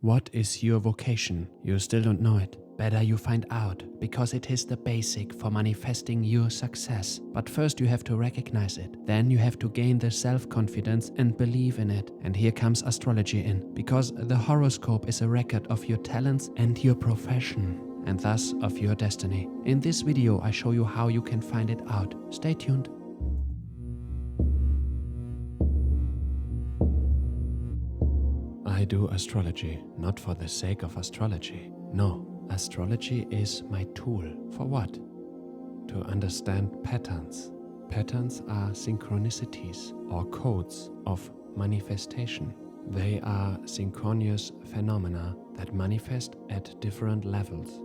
What is your vocation? You still don't know it. Better you find out, because it is the basic for manifesting your success. But first you have to recognize it. Then you have to gain the self-confidence and believe in it. And here comes astrology in, because the horoscope is a record of your talents and your profession, and thus of your destiny. In this video I show you how you can find it out. Stay tuned. I do astrology, not for the sake of astrology. No. Astrology is my tool. For what? To understand patterns. Patterns are synchronicities or codes of manifestation. They are synchronous phenomena that manifest at different levels.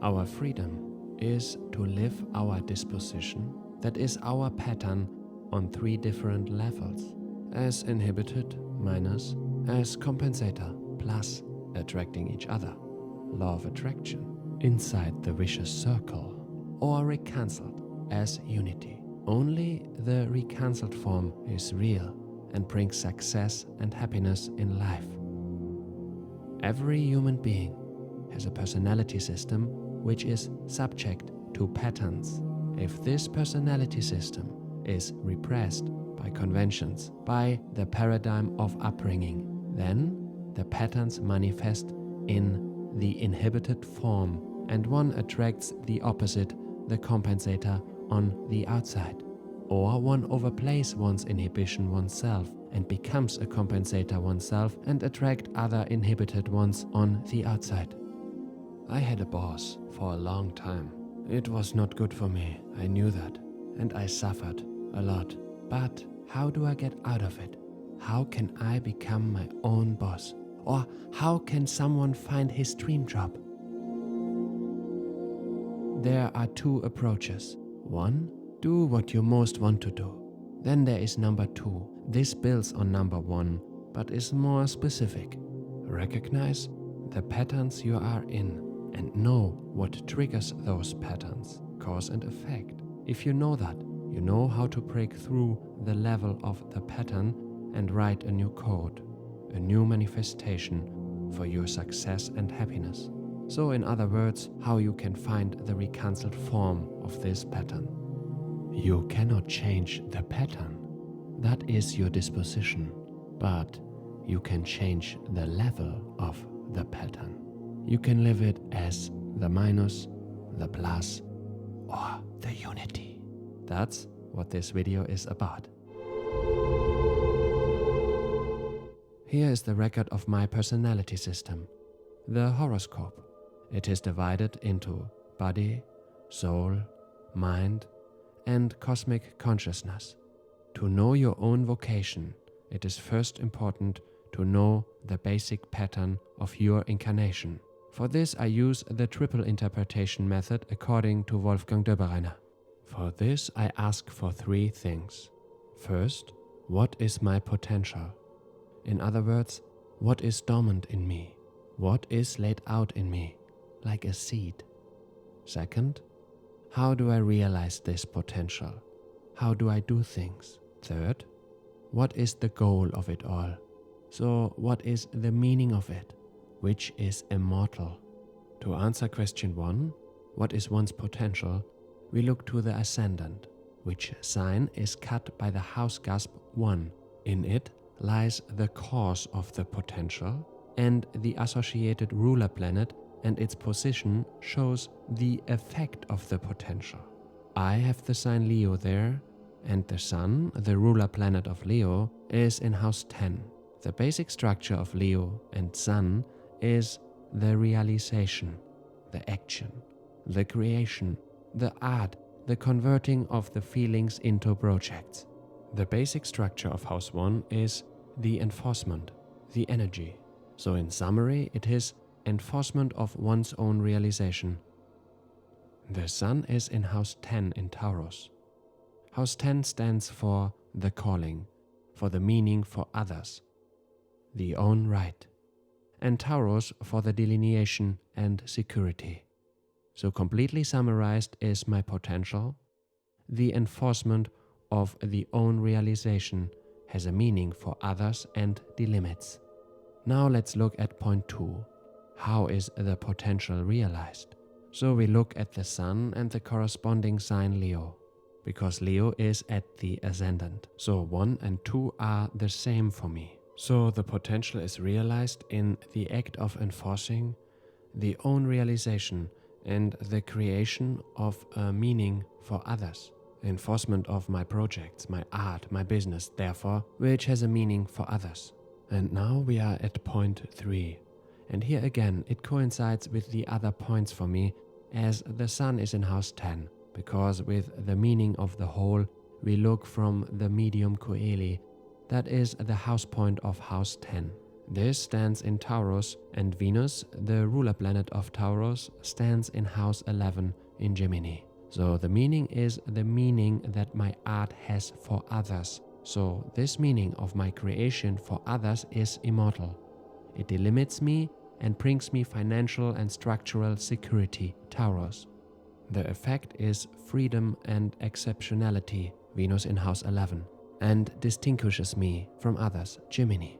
Our freedom is to live our disposition, that is our pattern, on 3 different levels. As inhibited, minus, as compensator, plus, attracting each other. Law of attraction, inside the vicious circle, or recancelled as unity. Only the recancelled form is real and brings success and happiness in life. Every human being has a personality system which is subject to patterns. If this personality system is repressed by conventions, by the paradigm of upbringing, then the patterns manifest in the inhibited form, and one attracts the opposite, the compensator, on the outside. Or one overplays one's inhibition oneself and becomes a compensator oneself and attract other inhibited ones on the outside. I had a boss for a long time. It was not good for me, I knew that, and I suffered a lot. But how do I get out of it? How can I become my own boss? Or how can someone find his dream job? There are 2 approaches. 1, do what you most want to do. Then there is number 2. This builds on number 1, but is more specific. Recognize the patterns you are in and know what triggers those patterns, cause and effect. If you know that, you know how to break through the level of the pattern and write a new code. A new manifestation for your success and happiness. So in other words, how you can find the recancelled form of this pattern. You cannot change the pattern. That is your disposition. But you can change the level of the pattern. You can live it as the minus, the plus, or the unity. That's what this video is about. Here is the record of my personality system, the horoscope. It is divided into body, soul, mind, and cosmic consciousness. To know your own vocation, it is first important to know the basic pattern of your incarnation. For this I use the triple interpretation method according to Wolfgang Döbereiner. For this I ask for 3 things. First, what is my potential? In other words, what is dormant in me? What is laid out in me, like a seed? Second, how do I realize this potential? How do I do things? Third, what is the goal of it all? So what is the meaning of it, which is immortal? To answer question 1, what is one's potential, we look to the ascendant, which sign is cut by the house cusp 1. In it lies the cause of the potential, and the associated ruler planet and its position shows the effect of the potential. I have the sign Leo there, and the Sun, the ruler planet of Leo, is in house 10. The basic structure of Leo and Sun is the realization, the action, the creation, the art, the converting of the feelings into projects. The basic structure of house 1 is the enforcement, the energy. So in summary, it is enforcement of one's own realization. The Sun is in house 10 in Taurus. House 10 stands for the calling, for the meaning for others, the own right, and Taurus for the delineation and security. So completely summarized is my potential. The enforcement of the own realization has a meaning for others and delimits. Now let's look at point 2. How is the potential realized? So we look at the Sun and the corresponding sign Leo, because Leo is at the ascendant. So 1 and 2 are the same for me. So the potential is realized in the act of enforcing the own realization and the creation of a meaning for others. Enforcement of my projects, my art, my business, therefore, which has a meaning for others. And now we are at point 3. And here again, it coincides with the other points for me, as the Sun is in house 10, because with the meaning of the whole, we look from the medium coeli, that is the house point of house 10. This stands in Taurus, and Venus, the ruler planet of Taurus, stands in house 11 in Gemini. So the meaning is the meaning that my art has for others. So this meaning of my creation for others is immortal. It delimits me and brings me financial and structural security, Taurus. The effect is freedom and exceptionality, Venus in house 11, and distinguishes me from others, Gemini.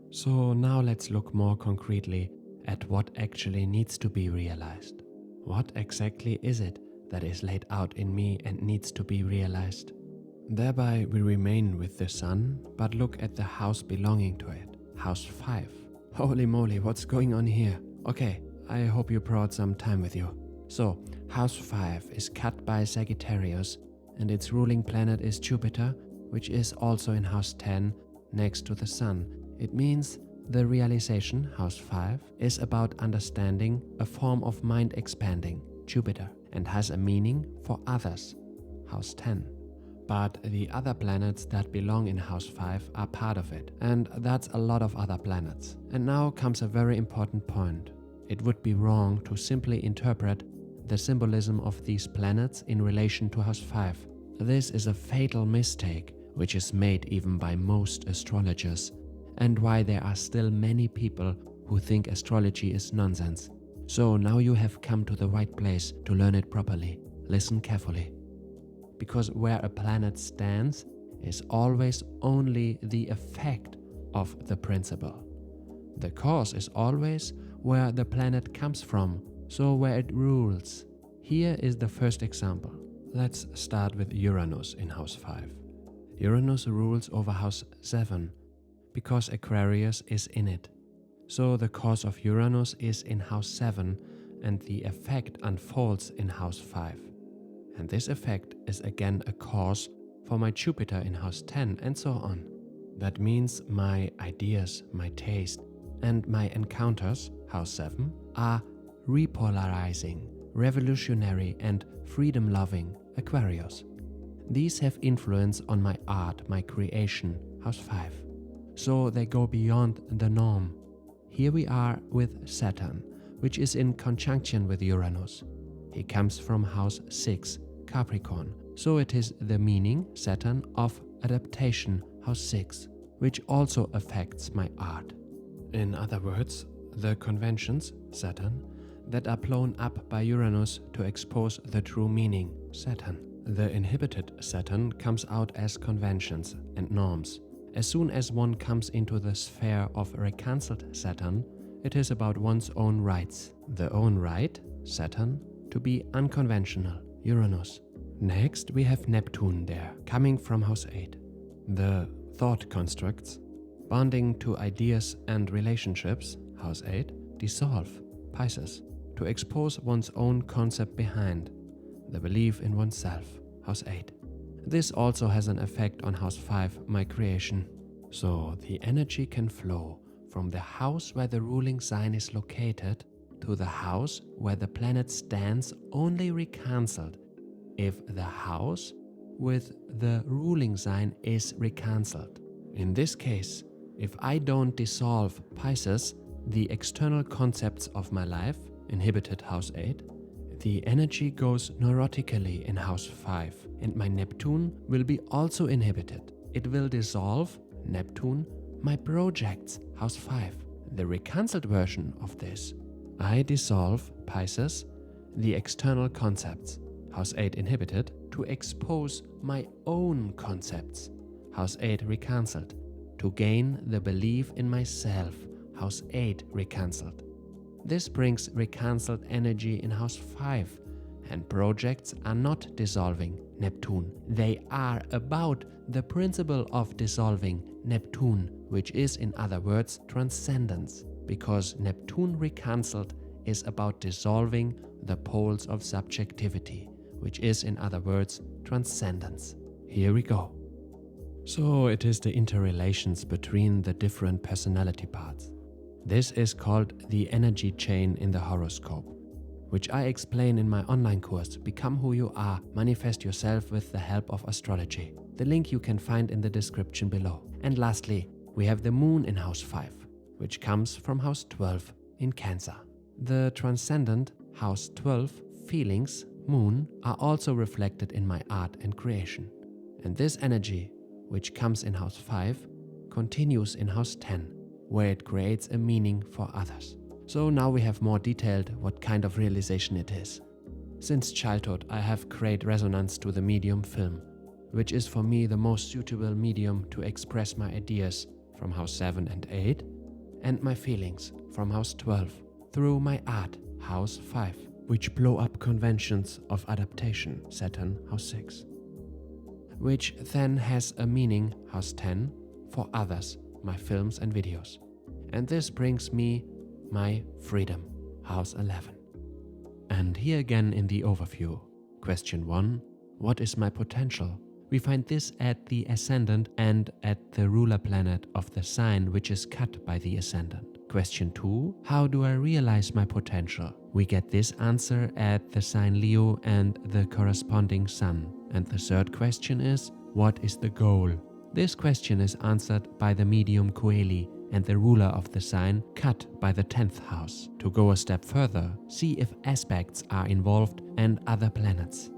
So now let's look more concretely at what actually needs to be realized. What exactly is it that is laid out in me and needs to be realized? Thereby we remain with the Sun, but look at the house belonging to it, house 5. Holy moly, what's going on here? Okay, I hope you brought some time with you. So, house 5 is cut by Sagittarius, and its ruling planet is Jupiter, which is also in house 10 next to the Sun. It means the realization, house 5, is about understanding a form of mind expanding, Jupiter, and has a meaning for others, house 10. But the other planets that belong in house 5 are part of it, and that's a lot of other planets. And now comes a very important point. It would be wrong to simply interpret the symbolism of these planets in relation to house 5. This is a fatal mistake, which is made even by most astrologers, and why there are still many people who think astrology is nonsense. So now you have come to the right place to learn it properly. Listen carefully. Because where a planet stands is always only the effect of the principle. The cause is always where the planet comes from, so where it rules. Here is the first example. Let's start with Uranus in house 5. Uranus rules over house 7 because Aquarius is in it. So the cause of Uranus is in house 7 and the effect unfolds in house 5. And this effect is again a cause for my Jupiter in house 10 and so on. That means my ideas, my taste, and my encounters, house 7, are repolarizing, revolutionary, and freedom-loving, Aquarius. These have influence on my art, my creation, house 5. So they go beyond the norm. Here we are with Saturn, which is in conjunction with Uranus. He comes from house 6, Capricorn. So it is the meaning, Saturn, of adaptation, house 6, which also affects my art. In other words, the conventions, Saturn, that are blown up by Uranus to expose the true meaning, Saturn. The inhibited Saturn comes out as conventions and norms. As soon as one comes into the sphere of recancelled Saturn, it is about one's own rights. The own right, Saturn, to be unconventional, Uranus. Next, we have Neptune there, coming from house 8. The thought constructs, bonding to ideas and relationships, house 8, dissolve, Pisces, to expose one's own concept behind, the belief in oneself, house 8. This also has an effect on house 5, my creation. So the energy can flow from the house where the ruling sign is located to the house where the planet stands only recancelled if the house with the ruling sign is recancelled. In this case, if I don't dissolve Pisces, the external concepts of my life, inhibited house 8, the energy goes neurotically in house 5, and my Neptune will be also inhibited. It will dissolve, Neptune, my projects, house 5. The recancelled version of this, I dissolve, Pisces, the external concepts, House 8 inhibited, to expose my own concepts, House 8 recancelled, to gain the belief in myself, House 8 recancelled. This brings recancelled energy in House 5, and projects are not dissolving Neptune. They are about the principle of dissolving Neptune, which is, in other words, transcendence, because Neptune recancelled is about dissolving the poles of subjectivity, which is, in other words, transcendence. Here we go. So it is the interrelations between the different personality parts. This is called the energy chain in the horoscope, which I explain in my online course, Become Who You Are, Manifest Yourself with the Help of Astrology. The link you can find in the description below. And lastly, we have the moon in House 5, which comes from House 12 in Cancer. The transcendent House 12 feelings, moon, are also reflected in my art and creation. And this energy, which comes in House 5, continues in House 10, where it creates a meaning for others. So now we have more detailed what kind of realization it is. Since childhood, I have great resonance to the medium film, which is for me the most suitable medium to express my ideas from House 7 and 8, and my feelings from House 12 through my art, House 5, which blow up conventions of adaptation, Saturn, House 6, which then has a meaning, House 10, for others, my films and videos. And this brings me my freedom, House 11. And here again in the overview, question 1, what is my potential? We find this at the ascendant and at the ruler planet of the sign which is cut by the ascendant. Question 2, how do I realize my potential? We get this answer at the sign Leo and the corresponding sun. And the third question is, what is the goal? This question is answered by the medium Coeli and the ruler of the sign cut by the 10th house. To go a step further, see if aspects are involved and other planets.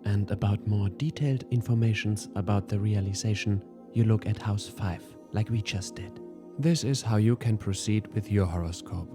And about more detailed informations about the realization, you look at House 5, like we just did. This is how you can proceed with your horoscope.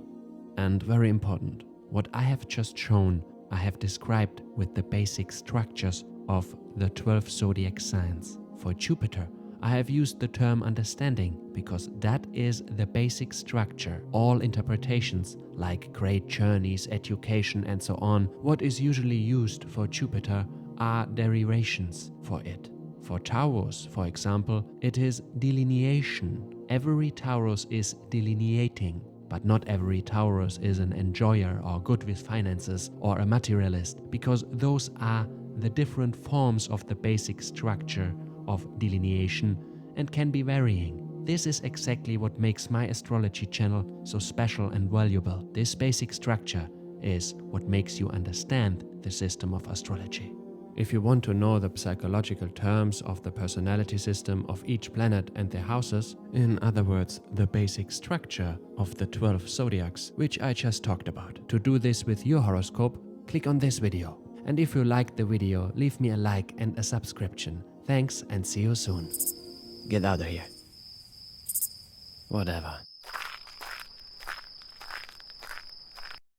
And very important, what I have just shown, I have described with the basic structures of the 12 zodiac signs. For Jupiter, I have used the term understanding because that is the basic structure. All interpretations, like great journeys, education and so on, what is usually used for Jupiter are derivations for it. For Taurus, for example, it is delineation. Every Taurus is delineating, but not every Taurus is an enjoyer or good with finances or a materialist, because those are the different forms of the basic structure of delineation and can be varying. This is exactly what makes my astrology channel so special and valuable. This basic structure is what makes you understand the system of astrology. If you want to know the psychological terms of the personality system of each planet and their houses, in other words, the basic structure of the 12 zodiacs, which I just talked about, to do this with your horoscope, click on this video. And if you liked the video, leave me a like and a subscription. Thanks and see you soon. Get out of here. Whatever.